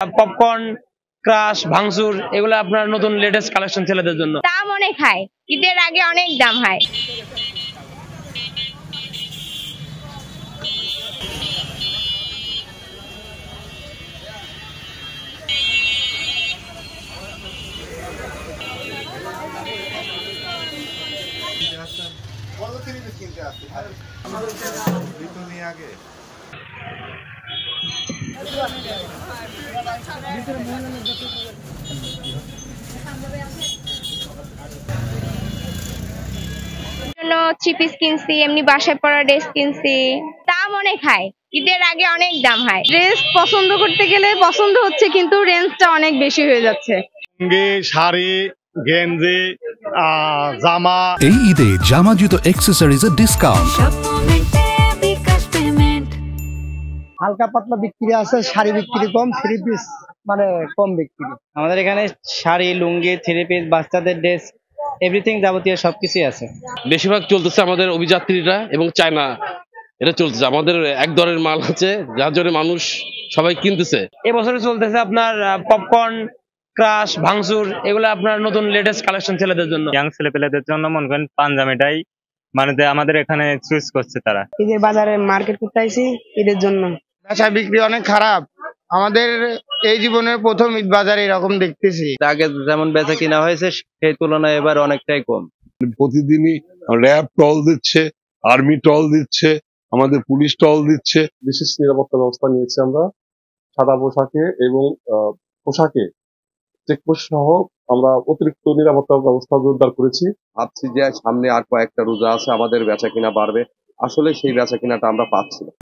Popcorn, crush, ভাঙচুর এগুলো আপনার নতুন লেটেস্ট কালেকশন ছেলেদের জন্য। দাম অনেক হাই, ঈদের আগে অনেক দাম হাই। থ্রি পিস কিনছি, এমনি বাসায় পরা ড্রেস কিনছি, দাম অনেক হাই, ঈদের আগে অনেক দাম হাই। ড্রেস পছন্দ করতে গেলে পছন্দ হচ্ছে, কিন্তু রেঞ্জটা অনেক বেশি হয়ে যাচ্ছে। শাড়ি, গেঞ্জি, জামা। এই ঈদে জামা জুতো অ্যাক্সেসরিজের ডিসকাউন্ট। হালকা পাতলা বিক্রি আছে, শাড়ি বিক্রি কম, থ্রি পিস মানে কম বিক্রি। আমাদের এখানে শাড়ি, লুঙ্গি, থ্রি পিস, বাচ্চাদের ড্রেস, এভরিথিং যাবতীয় সবকিছুই আছে। বেশিরভাগ চলতেছে আমাদের অভিযাত্রীরা এবং চায়না, এটা চলতেছে। আমাদের এক দরের মাল আছে যার জন্য মানুষ সবাই কিনতেছে। এবছরে চলতেছে আপনার পপকর্ন, ক্রাশ, ভাঙচুর এগুলো আপনার নতুন লেটেস্ট কালেকশন ছেলেদের জন্য। ইয়াং ছেলেপেলেদের জন্য মনে করেন পাঞ্জাবিটাই মানে আমাদের এখানে চুজ করছে তারা। ঈদের বাজারে মার্কেট করতে আইছি ঈদের জন্য। বেচা বিক্রি অনেক খারাপ। আমাদের এই জীবনের প্রথম ঈদ বাজারে এরকম দেখতেছি। আগে যেমন বেচা কিনা হয়েছে সেই তুলনায় এবার অনেকটাই কম। প্রতিদিনই র্যাব টল দিচ্ছে, আর্মি টল দিচ্ছে, আমাদের পুলিশ টল দিচ্ছে। বিশেষ নিরাপত্তা ব্যবস্থা নিয়েছি আমরা সাদা পোশাকে এবং পোশাকে চেকপোস্ট সহ আমরা অতিরিক্ত নিরাপত্তা ব্যবস্থা জোরদার করেছি। ভাবছি যে সামনে আর কয়েকটা রোজা আছে, আমাদের বেচা কিনা বাড়বে। আসলে সেই বেচা কিনাটা আমরা পাচ্ছি না।